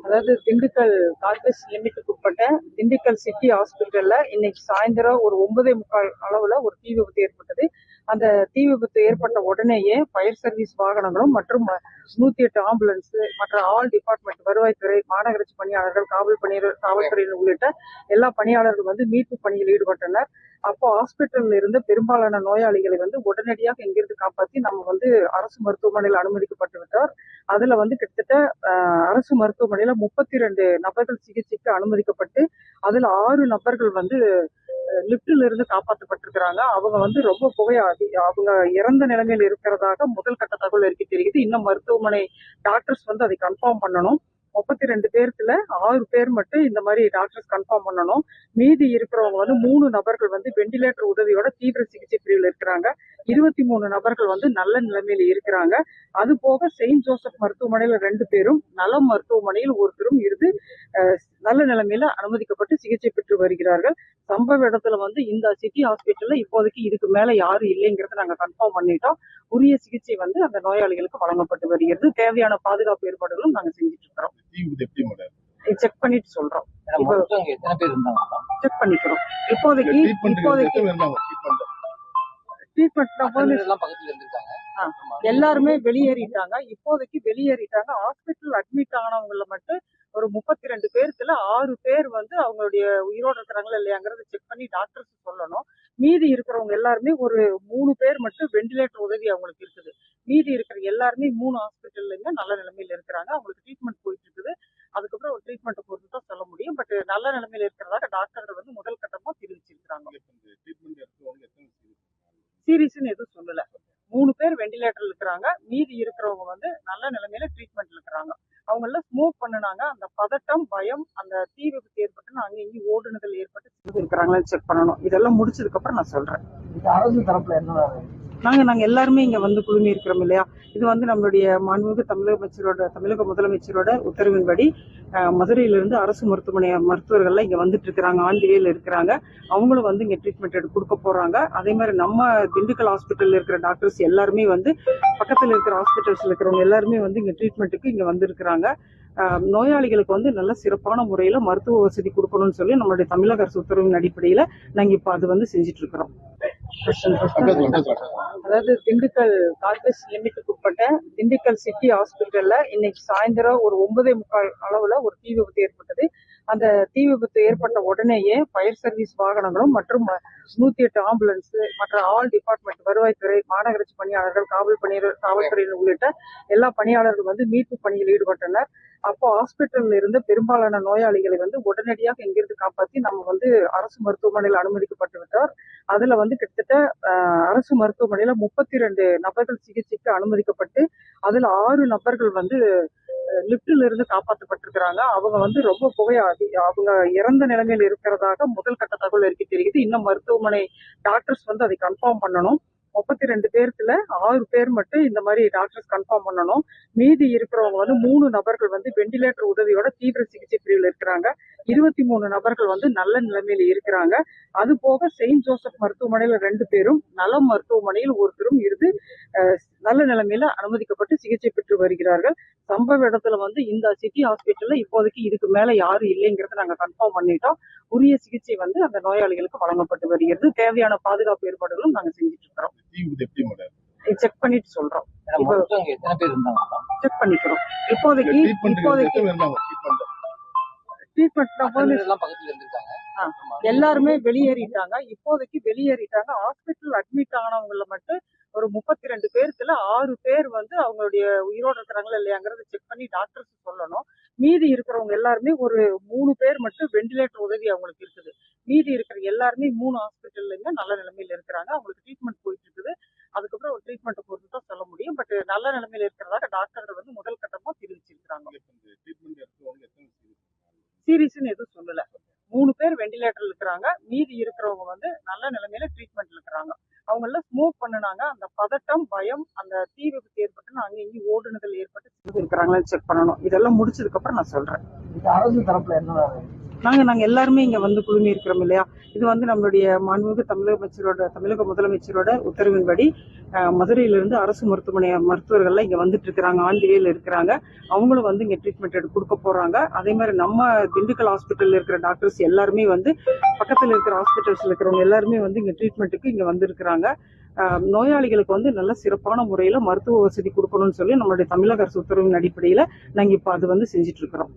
அதாவது திண்டுக்கல் கார்பஸ் லிமிட்டுக்கு உட்பட்ட திண்டுக்கல் சிட்டி ஹாஸ்பிட்டல்ல இன்னைக்கு சாயந்தரம் ஒரு 9:45 அளவுல ஒரு தீ விபத்து ஏற்பட்டது. அந்த தீ விபத்து ஏற்பட்ட உடனேயே ஃபயர் சர்வீஸ் வாகனங்களும் மற்றும் 108 ஆம்புலன்ஸ் மற்ற ஆல் டிபார்ட்மெண்ட் வருவாய்த்துறை, மாநகராட்சி பணியாளர்கள், காவல்துறையினர் உள்ளிட்ட எல்லா பணியாளர்கள் மீட்பு பணியில் ஈடுபட்டனர். அப்போ ஹாஸ்பிட்டல்ல இருந்த பெரும்பாலான நோயாளிகளை உடனடியாக இங்கிருந்து காப்பாற்றி நம்ம அரசு மருத்துவமனையில் அனுமதிக்கப்பட்டு விட்டார். அதுல கிட்டத்தட்ட அரசு மருத்துவமனையில 32 நபர்கள் சிகிச்சைக்கு அனுமதிக்கப்பட்டு அதுல 6 நபர்கள் லிப்டில இருந்து காப்பாற்றப்பட்டிருக்கிறாங்க. அவங்க ரொம்ப அவங்க இறந்த நிலைமையில் இருக்கிறதாக முதல் கட்ட தகவல் இருக்கு தெரியுது. இன்னும் மருத்துவமனை டாக்டர்ஸ் அதை கன்ஃபார்ம் பண்ணணும். 32 பேர்த்துல 6 பேர் மட்டும் இந்த மாதிரி டாக்டர்ஸ் கன்ஃபார்ம் பண்ணணும். மீதி இருக்கிறவங்க 3 நபர்கள் வெண்டிலேட்டர் உதவியோட தீவிர சிகிச்சை பிரிவில் இருக்கிறாங்க. 23 நபர்கள் நல்ல நிலைமையில இருக்கிறாங்க. அது போக செயின்ட் ஜோசப் மருத்துவமனையில 2 பேரும், நலம் மருத்துவமனையில் ஒருத்தரும் இருந்து நல்ல நிலைமையில அனுமதிக்கப்பட்டு சிகிச்சை பெற்று வருகிறார்கள். சம்பவ இடத்துல இந்த சிட்டி ஹாஸ்பிட்டல்ல இப்போதைக்கு இதுக்கு மேல யாரும் இல்லைங்கிறத நாங்க கன்ஃபார்ம் பண்ணிட்டோம். உரிய சிகிச்சை அந்த நோயாளிகளுக்கு வழங்கப்பட்டு வருகிறது. தேவையான பாதுகாப்பு ஏற்பாடுகளும் நாங்க செஞ்சுட்டு இருக்கிறோம். செக் பண்ணிட்டு சொல்றோம். செக் பண்ணிக்கிறோம். இப்போதைக்கு எல்லாருமே வெளியேறிட்டாங்க. ஹாஸ்பிட்டல் அட்மிட் ஆனவங்கள மட்டும் ஒரு 32 பேர்த்துல 6 பேர் அவங்களுடைய உயிரோடு இருக்கிறாங்களா இல்லையாங்கிறத செக் பண்ணி டாக்டர்ஸ் சொல்லணும். மீதி இருக்கிறவங்க எல்லாருமே ஒரு 3 பேர் மட்டும் வெண்டிலேட்டர் உதவி அவங்களுக்கு இருக்குது. மீதி இருக்கிற எல்லாருமே 3 ஹாஸ்பிட்டல்ல நல்ல நிலைமையில இருக்கிறாங்க. அவங்களுக்கு ட்ரீட்மெண்ட் போயிட்டு இருக்குது. அதுக்கப்புறம் ஒரு ட்ரீட்மெண்ட் பொறுத்து தான் சொல்ல முடியும். பட் நல்ல நிலைமையில இருக்கிறதாக டாக்டர்கள் முதல் கட்டமா தெரிவிச்சிருக்காங்க. சீரியஸ்ன்னு எதுவும் சொல்லல. 3 பேர் வெண்டிலேட்டர்ல இருக்கிறாங்க. மீதி இருக்கிறவங்க நல்ல நிலைமையில ட்ரீட்மெண்ட்ல இருக்கிறாங்க. அவங்க எல்லாம் ஸ்மோக் பண்ணுனாங்க. அந்த பதட்டம், பயம், அந்த தீ விபத்து ஏற்பட்டு அங்க இங்கேயும் ஓடுனுதல் ஏற்பட்டு இருக்கிறாங்களான்னு செக் பண்ணணும். இதெல்லாம் முடிச்சதுக்கு அப்புறம் நான் சொல்றேன். அரசு தரப்புல என்ன நாங்க எல்லாருமே இங்க குழுமி இருக்கிறோம் இல்லையா. இது நம்மளுடைய மாண்புமிகு தமிழக முதலமைச்சரோட உத்தரவின்படி மதுரையிலிருந்து அரசு மருத்துவமனை மருத்துவர்கள்லாம் இங்க வந்துட்டு இருக்கிறாங்க. ஆண்டிவேல இருக்கிறாங்க. அவங்களும் இங்க ட்ரீட்மெண்ட் கொடுக்க போறாங்க. அதே மாதிரி நம்ம திண்டுக்கல் ஹாஸ்பிட்டல்ல இருக்கிற டாக்டர்ஸ் எல்லாருமே பக்கத்துல இருக்கிற ஹாஸ்பிட்டல்ஸ்ல இருக்கிறவங்க எல்லாருமே இங்க ட்ரீட்மெண்ட்டுக்கு இங்க வந்திருக்கிறாங்க. நோயாளிகளுக்கு நல்ல சிறப்பான முறையில மருத்துவ வசதி கொடுக்கணும்னு சொல்லி நம்மளுடைய தமிழக அரசு உத்தரவின் அடிப்படையில நாங்க இப்ப அது செஞ்சிட்டு இருக்கிறோம். அதாவது திண்டுக்கல் கார்பஸ் லிமிட்டுக்கு உட்பட்ட திண்டுக்கல் சிட்டி ஹாஸ்பிட்டல்ல இன்னைக்கு சாயந்தரம் ஒரு 9:45 அளவுல ஒரு தீ விபத்து ஏற்பட்டது. அந்த தீ விபத்து ஏற்பட்ட உடனேயே ஃபயர் சர்வீஸ் வாகனங்களும் மற்றும் 108 ஆம்புலன்ஸ் மற்ற ஆல் டிபார்ட்மெண்ட் வருவாய்த்துறை, மாநகராட்சி பணியாளர்கள், காவல்துறையினர் உள்ளிட்ட எல்லா பணியாளர்கள் மீட்பு பணியில் ஈடுபட்டனர். அப்போ ஹாஸ்பிட்டல்ல இருந்த பெரும்பாலான நோயாளிகளை உடனடியாக இங்கிருந்து காப்பாற்றி நம்ம அரசு மருத்துவமனையில் அனுமதிக்கப்பட்டு விட்டார். அதுல கிட்டத்தட்ட அரசு மருத்துவமனையில 32 நபர்கள் சிகிச்சைக்கு அனுமதிக்கப்பட்டு அதுல 6 நபர்கள் லிப்டில இருந்து காப்பாற்றப்பட்டிருக்கிறாங்க. அவங்க ரொம்ப அவங்க இறந்த நிலைமையில் இருக்கிறதாக முதல் கட்ட தகவல் இருக்கு தெரியுது. இன்னும் மருத்துவமனை டாக்டர்ஸ் அதை கன்ஃபார்ம் பண்ணணும். 32 பேர்த்துல 6 பேர் மட்டும் இந்த மாதிரி டாக்டர்ஸ் கன்ஃபார்ம் பண்ணணும். மீதி இருக்கிறவங்க 3 நபர்கள் வெண்டிலேட்டர் உதவியோட தீவிர சிகிச்சை பிரிவில் இருக்கிறாங்க. 23 நபர்கள் நல்ல நிலைமையில இருக்கிறாங்க. அது போக செயின்ட் ஜோசப் மருத்துவமனையில 2 பேரும், நலம் மருத்துவமனையில் ஒருத்தரும் இருந்து நல்ல நிலைமையில அனுமதிக்கப்பட்டு சிகிச்சை பெற்று வருகிறார்கள். சம்பவ இடத்துல இந்த சிட்டி ஹாஸ்பிட்டல்ல இப்போதைக்கு இதுக்கு மேல யாரும் இல்லைங்கிறத நாங்க கன்ஃபார்ம் பண்ணிட்டோம். உரிய சிகிச்சை அந்த நோயாளிகளுக்கு வழங்கப்பட்டு வருகிறது. தேவையான பாதுகாப்பு ஏற்பாடுகளும் நாங்க செஞ்சுட்டு இருக்கிறோம். செக் பண்ணிட்டு சொல்றோம். செக் பண்ணிக்கிறோம். இப்போதைக்கு எல்லாருமே வெளியேறிட்டாங்க. ஹாஸ்பிட்டல் அட்மிட் ஆனவங்கள மட்டும் ஒரு 32 பேர்த்துல 6 பேர் அவங்களுடைய உயிரோடு இருக்கிறாங்களா இல்லையாங்கிறத செக் பண்ணி டாக்டர்ஸ் சொல்லணும். மீதி இருக்கிறவங்க எல்லாருமே ஒரு 3 பேர் மட்டும் வெண்டிலேட்டர் உதவி அவங்களுக்கு இருக்குது. மீதி இருக்கிற எல்லாருமே 3 ஹாஸ்பிட்டல்ல நல்ல நிலைமையில இருக்கிறாங்க. அவங்களுக்கு ட்ரீட்மெண்ட் போயிட்டு இருக்குது. அதுக்கப்புறம் ஒரு ட்ரீட்மெண்ட் பொறுத்து தான் சொல்ல முடியும். பட் நல்ல நிலைமையில இருக்கிறதாக டாக்டர்கள் முதல் கட்டமா தெரிவிச்சிருக்கிறாங்க. சீரியஸ்ன்னு எதுவும் சொல்லல. 3 பேர் வெண்டிலேட்டர்ல இருக்கிறாங்க. மீதி இருக்கிறவங்க நல்ல நிலைமையில ட்ரீட்மெண்ட்ல இருக்கிறாங்க. அவங்க எல்லாம் ஸ்மோக் பண்ணுனாங்க. அந்த பதட்டம், பயம், அந்த தீ விபத்து ஏற்பட்டு அங்க இங்கேயும் ஓடுனுதல் ஏற்பட்டு இருக்கிறாங்களான்னு செக் பண்ணணும். இதெல்லாம் முடிச்சதுக்கு அப்புறம் நான் சொல்றேன். அரசு தரப்புல என்ன நாங்க எல்லாருமே இங்க குழுமி இருக்கிறோம் இல்லையா. இது வந்து நம்மளுடைய மாண்புமிகு தமிழக முதலமைச்சரோட உத்தரவின்படி மதுரையிலிருந்து அரசு மருத்துவமனை மருத்துவர்கள்லாம் இங்க வந்துட்டு இருக்கிறாங்க, ஆன் தி வேல இருக்கிறாங்க. அவங்களும் வந்து இங்க ட்ரீட்மெண்ட் கொடுக்க போறாங்க. அதே மாதிரி நம்ம திண்டுக்கல் ஹாஸ்பிட்டல்ல இருக்கிற டாக்டர்ஸ் எல்லாருமே வந்து பக்கத்துல இருக்கிற ஹாஸ்பிட்டல்ஸ்ல இருக்கிறவங்க எல்லாருமே வந்து இங்க ட்ரீட்மெண்ட்டுக்கு இங்க வந்திருக்கிறாங்க. நோயாளிகளுக்கு வந்து நல்ல சிறப்பான முறையில மருத்துவ வசதி கொடுக்கணும்னு சொல்லி நம்மளுடைய தமிழக அரசு உத்தரவின் அடிப்படையில நாங்க இப்ப அது வந்து செஞ்சுட்டு இருக்கிறோம்.